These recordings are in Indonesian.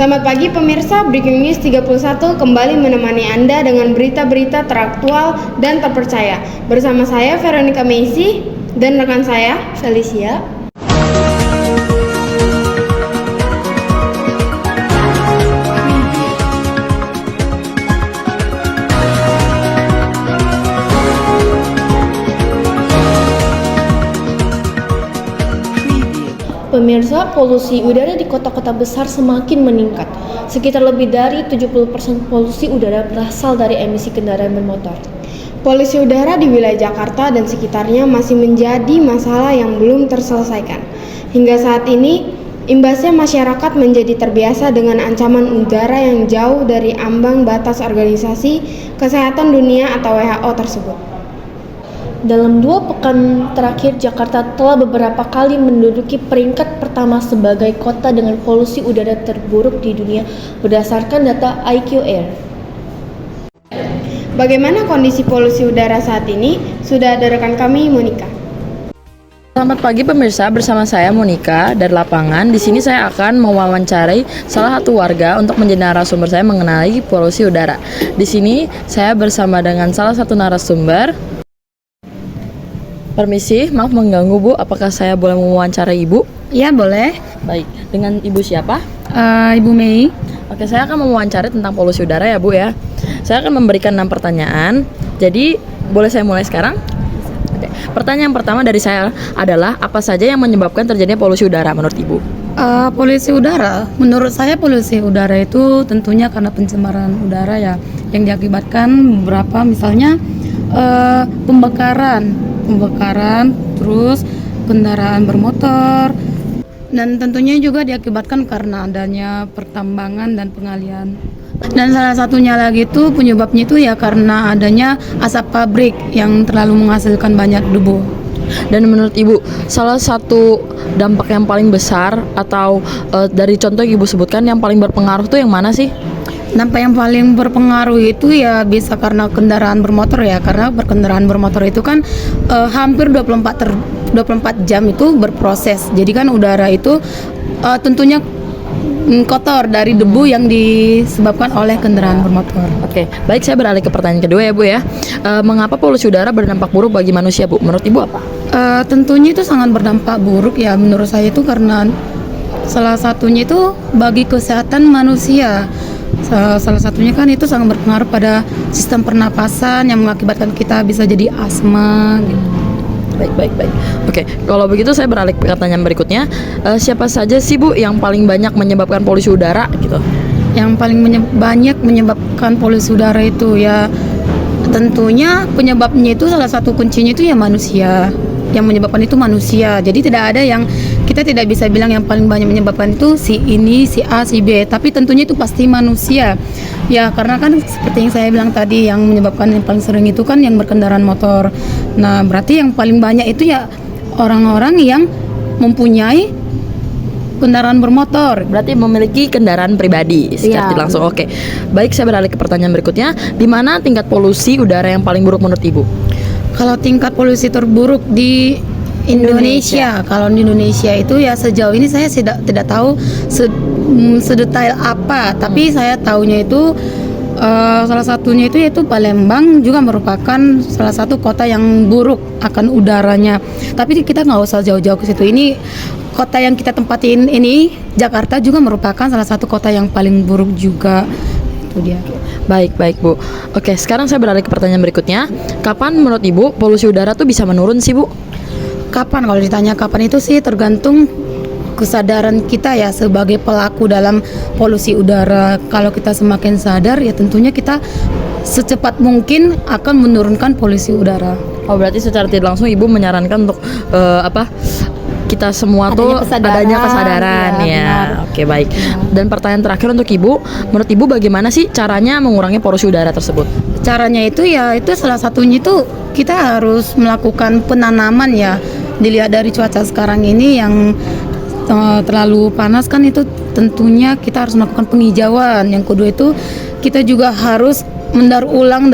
Selamat pagi pemirsa, Breaking News 31 kembali menemani Anda dengan berita-berita teraktual dan terpercaya. Bersama saya Veronica Meisi dan rekan saya Felicia. Pemirsa, polusi udara di kota-kota besar semakin meningkat. Sekitar lebih dari 70% polusi udara berasal dari emisi kendaraan bermotor. Polusi udara di wilayah Jakarta dan sekitarnya masih menjadi masalah yang belum terselesaikan. Hingga saat ini, imbasnya masyarakat menjadi terbiasa dengan ancaman udara yang jauh dari ambang batas Organisasi Kesehatan Dunia atau WHO tersebut. Dalam 2 pekan terakhir, Jakarta telah beberapa kali menduduki peringkat pertama sebagai kota dengan polusi udara terburuk di dunia berdasarkan data IQ Air. Bagaimana kondisi polusi udara saat ini? Sudah ada rekan kami, Monica. Selamat pagi pemirsa, bersama saya Monica dari lapangan. Di sini saya akan mewawancarai salah satu warga untuk menjadi narasumber saya mengenai polusi udara. Di sini saya bersama dengan salah satu narasumber. Permisi, maaf mengganggu Bu, apakah saya boleh mewawancarai Ibu? Ya boleh. Baik, dengan Ibu siapa? Ibu Mei. Oke, saya akan mewawancarai tentang polusi udara ya Bu ya. Saya akan memberikan 6 pertanyaan. Jadi, boleh saya mulai sekarang? Oke. Pertanyaan pertama dari saya adalah apa saja yang menyebabkan terjadinya polusi udara menurut Ibu? Polusi udara, menurut saya polusi udara itu tentunya karena pencemaran udara ya, yang diakibatkan beberapa, misalnya pembakaran, terus kendaraan bermotor, dan tentunya juga diakibatkan karena adanya pertambangan dan pengalian. Dan salah satunya lagi itu penyebabnya itu ya karena adanya asap pabrik yang terlalu menghasilkan banyak debu. Dan menurut Ibu, salah satu dampak yang paling besar atau dari contoh yang Ibu sebutkan yang paling berpengaruh tuh yang mana sih? Dampak yang paling berpengaruh itu ya bisa karena kendaraan bermotor ya, karena berkendaraan bermotor itu kan hampir 24 jam itu berproses. Jadi kan udara itu tentunya kotor dari debu yang disebabkan oleh kendaraan bermotor. Oke, baik, saya beralih ke pertanyaan kedua ya Bu ya. Mengapa polusi udara berdampak buruk bagi manusia Bu? Menurut Ibu apa? Tentunya itu sangat berdampak buruk ya menurut saya itu karena salah satunya itu bagi kesehatan manusia. Salah satunya kan itu sangat berpengaruh pada sistem pernapasan yang mengakibatkan kita bisa jadi asma gitu. Baik. Oke, kalau begitu saya beralih ke pertanyaan berikutnya. Siapa saja sih Bu yang paling banyak menyebabkan polusi udara gitu? Yang paling banyak menyebabkan polusi udara itu ya tentunya penyebabnya itu salah satu kuncinya itu ya manusia. Yang menyebabkan itu manusia. Jadi tidak ada yang kita tidak bisa bilang yang paling banyak menyebabkan itu si ini, si A, si B, tapi tentunya itu pasti manusia. Ya karena kan seperti yang saya bilang tadi, yang menyebabkan yang paling sering itu kan yang berkendaraan motor. Nah, berarti yang paling banyak itu ya orang-orang yang mempunyai kendaraan bermotor. Berarti memiliki kendaraan pribadi secara Ya. langsung. Oke. Baik, saya beralih ke pertanyaan berikutnya. Di mana tingkat polusi udara yang paling buruk menurut Ibu? Kalau tingkat polusi terburuk di Indonesia, kalau di Indonesia itu ya sejauh ini saya tidak tahu sedetail apa, tapi saya tahunya itu salah satunya itu yaitu Palembang juga merupakan salah satu kota yang buruk akan udaranya. Tapi kita nggak usah jauh-jauh ke situ. Ini kota yang kita tempatin ini Jakarta juga merupakan salah satu kota yang paling buruk juga. Itu dia. Baik Bu. Oke, sekarang saya beralih ke pertanyaan berikutnya. Kapan menurut Ibu polusi udara tuh bisa menurun sih Bu? Kapan, kalau ditanya kapan itu sih tergantung kesadaran kita ya sebagai pelaku dalam polusi udara. Kalau kita semakin sadar ya tentunya kita secepat mungkin akan menurunkan polusi udara. Oh, berarti secara tidak langsung Ibu menyarankan untuk kita semua adanya kesadaran ya. Benar. Oke, baik. Dan pertanyaan terakhir untuk Ibu, menurut Ibu bagaimana sih caranya mengurangi polusi udara tersebut? Caranya itu ya itu salah satunya itu kita harus melakukan penanaman ya. Dilihat dari cuaca sekarang ini yang terlalu panas kan, itu tentunya kita harus melakukan penghijauan. Yang kedua itu kita juga harus mendaur ulang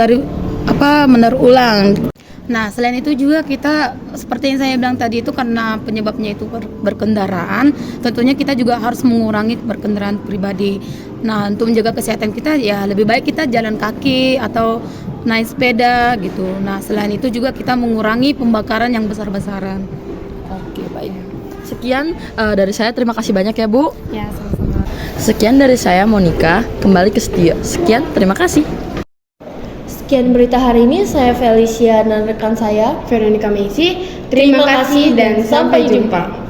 Nah, selain itu juga kita seperti yang saya bilang tadi itu karena penyebabnya itu berkendaraan, tentunya kita juga harus mengurangi berkendaraan pribadi. Nah, untuk menjaga kesehatan kita ya lebih baik kita jalan kaki atau naik sepeda gitu. Nah, selain itu juga kita mengurangi pembakaran yang besar-besaran. Oke, baik. Sekian dari saya, terima kasih banyak ya Bu. Ya, sama-sama. Sekian dari saya Monica, kembali ke studio. Sekian, terima kasih. Sekian berita hari ini, saya Felicia dan rekan saya. Veronica Messi, terima kasih dan sampai jumpa.